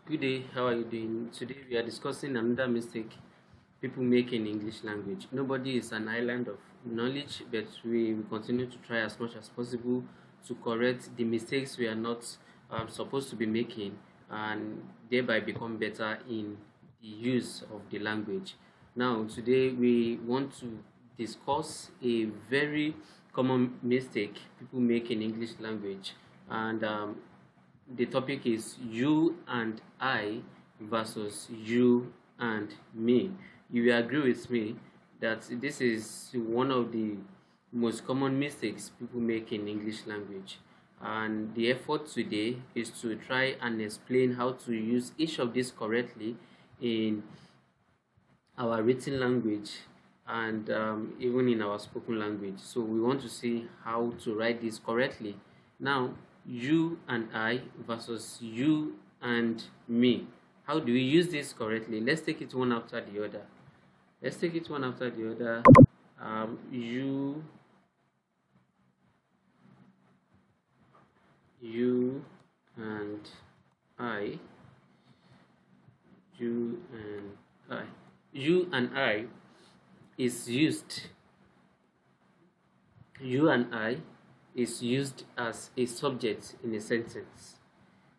Good day, how are you doing? Today we are discussing another mistake people make in English language. Nobody is an island of knowledge, but we will continue to try as much as possible to correct the mistakes we are not supposed to be making and thereby become better in the use of the language. Now, today we want to discuss a very common mistake people make in English language, and the topic is you and I versus you and me. You will agree with me that this is one of the most common mistakes people make in English language. And the effort today is to try and explain how to use each of these correctly in our written language and even in our spoken language. So we want to see how to write this correctly. Now, you and I versus you and me. How do we use this correctly? Let's take it one after the other. Let's take it one after the other. You and I, you and I. You and I is used. You and I is used as a subject in a sentence.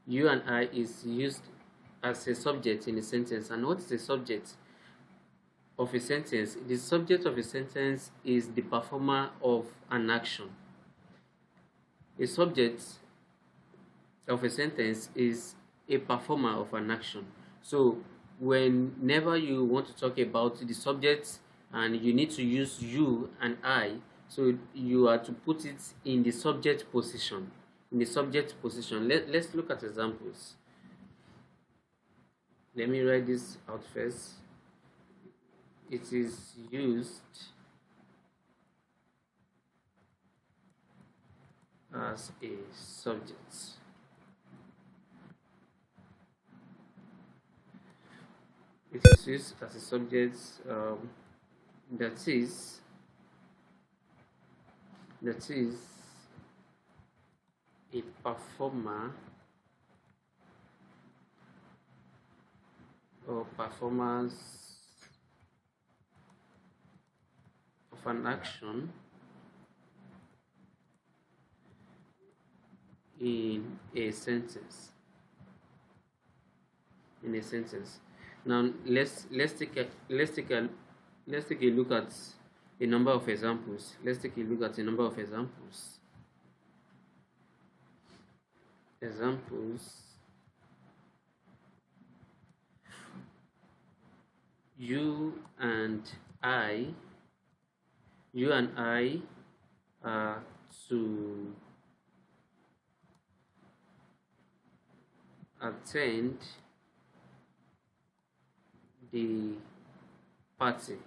You and I is used as a subject in a sentence. And what is the subject of a sentence? The subject of a sentence is the performer of an action. A subject of a sentence is a performer of an action. So whenever you want to talk about the subject and you need to use you and I, so you are to put it in the subject position. In the subject position, let's look at examples. Let me write this out first. It is used as a subject. It is used as a subject that is a performer or performers of an action in a sentence. Now let's take a look at a number of examples. Examples. You and I are to attend the party.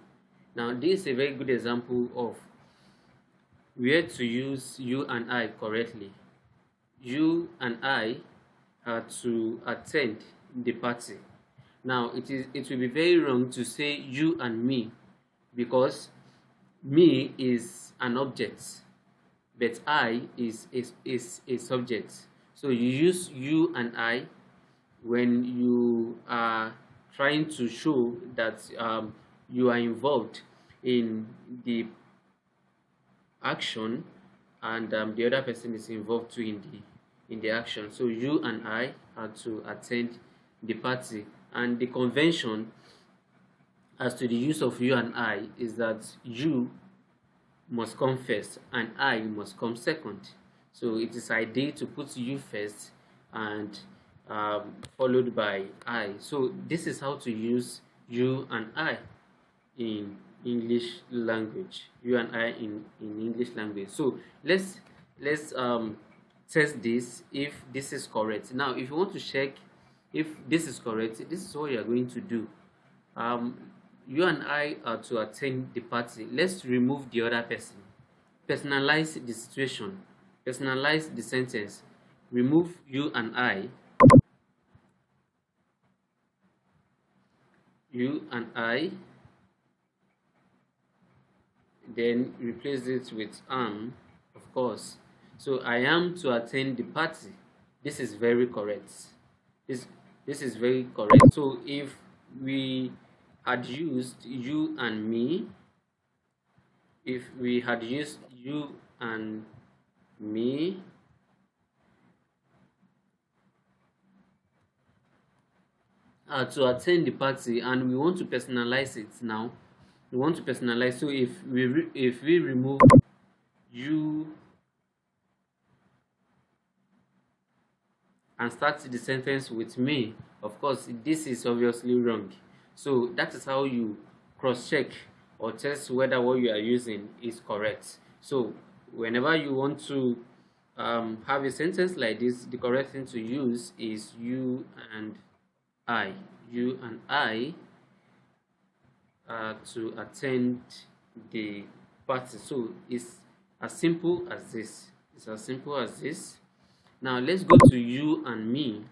Now this is a very good example of where to use you and I correctly. You and I are to attend the party. Now it will be very wrong to say you and me, because me is an object but I is a subject. So you use you and I when you are trying to show that you are involved in the action and the other person is involved too in the action. So you and I are to attend the party, and the convention as to the use of you and I is that you must come first and I must come second. So it is ideal to put you first and followed by I. So this is how to use you and I in English language. You and I in English language. So let's test this if this is correct. Now if you want to check if this is correct, this is what you are going to do. You and I are to attend the party. Let's remove the other person. Personalize the situation. Personalize the sentence. Remove you and I. You and I. Then replace it with am, of course. So I am to attend the party. This is very correct. This This is very correct. So if we had used you and me, if we had used you and me, to attend the party, and we want to personalize it now, we want to personalize. So if we remove you and start the sentence with me, of course this is obviously wrong. So that is how you cross check or test whether what you are using is correct. So whenever you want to have a sentence like this, the correct thing to use is you and I. You and I to attend the party. So it's as simple as this. It's as simple as this. Now let's go to you and me.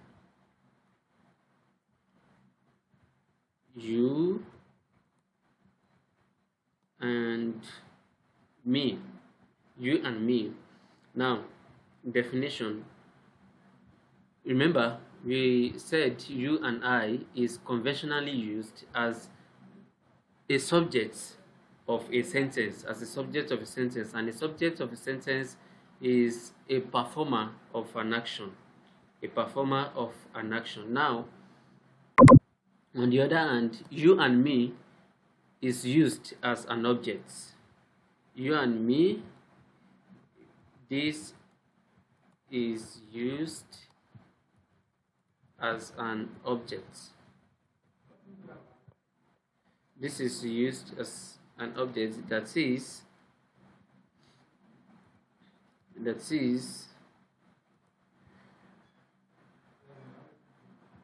You and me. You and me. Now, definition. Remember, we said you and I is conventionally used as a subject of a sentence, as a subject of a sentence, and the subject of a sentence is a performer of an action. A performer of an action. Now, on the other hand, you and me is used as an object. You and me, this is used as an object. This is used as an object that is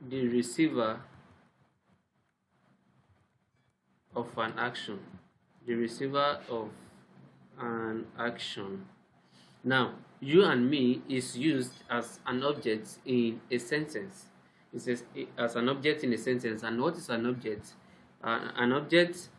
the receiver of an action. The receiver of an action. Now, you and me is used as an object in a sentence. It says as an object in a sentence. And what is an object? An object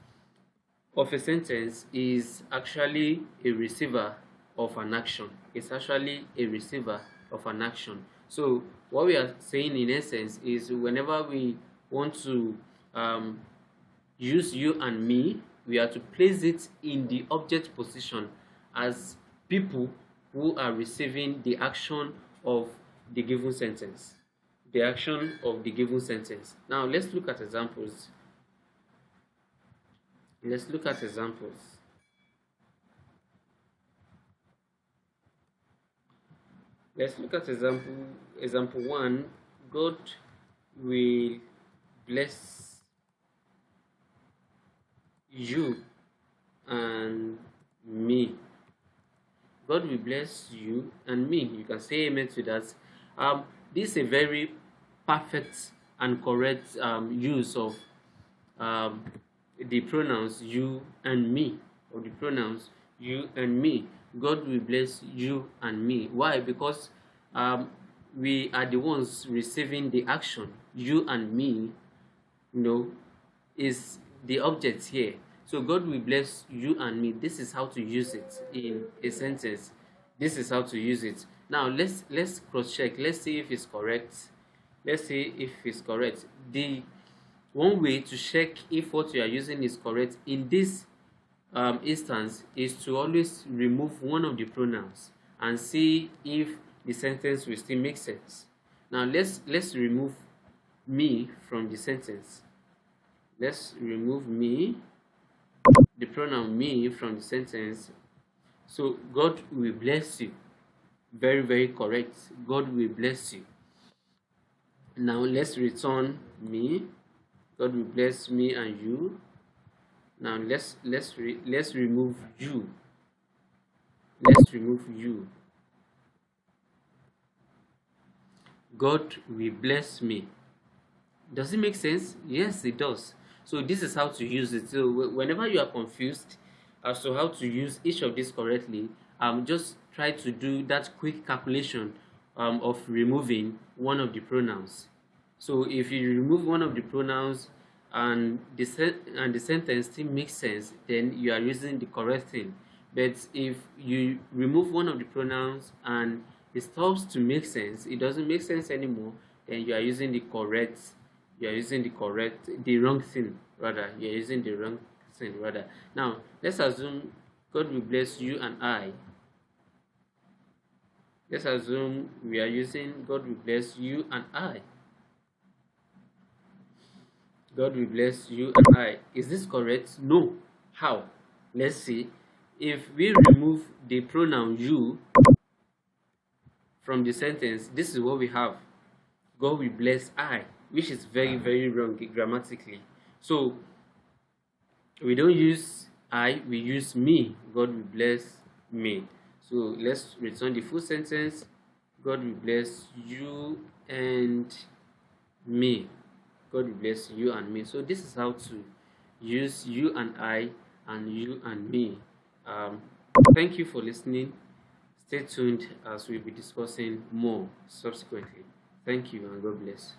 of a sentence is actually a receiver of an action. It's actually a receiver of an action. So what we are saying in essence is whenever we want to use you and me, we are to place it in the object position as people who are receiving the action of the given sentence. The action of the given sentence. Now let's look at examples. Let's look at examples. Let's look at example 1. God will bless you and me. God will bless you and me. You can say amen to that. This is a very perfect and correct use of the pronouns you and me, or the pronouns you and me. God will bless you and me. Why? Because we are the ones receiving the action. You and me, is the object here. So God will bless you and me. This is how to use it in a sentence. This is how to use it. Now let's cross check. Let's see if it's correct. Let's see if it's correct. The one way to check if what you are using is correct in this instance is to always remove one of the pronouns and see if the sentence will still make sense. Now let's remove me from the sentence. Let's remove me, the pronoun me, from the sentence. So God will bless you. Very, very correct. God will bless you. Now let's return me. God will bless me and you. Now let's remove you. Let's remove you. God will bless me. Does it make sense? Yes, it does. So this is how to use it. So whenever you are confused as to how to use each of these correctly, just try to do that quick calculation of removing one of the pronouns. So if you remove one of the pronouns and the sentence still makes sense, then you are using the correct thing. But if you remove one of the pronouns and it stops to make sense, it doesn't make sense anymore, then you are using the correct, the wrong thing rather. You are using the wrong thing rather. Now let's assume God will bless you and I. Let's assume we are using God will bless you and I. God will bless you and I. Is this correct? No. How? Let's see. If we remove the pronoun you from the sentence, this is what we have. God will bless I, which is very, very wrong grammatically. So we don't use I, we use me. God will bless me. So let's return the full sentence. God will bless you and me. God will bless you and me. So this is how to use you and I and you and me. Thank you for listening. Stay tuned as we'll be discussing more subsequently. Thank you and God bless.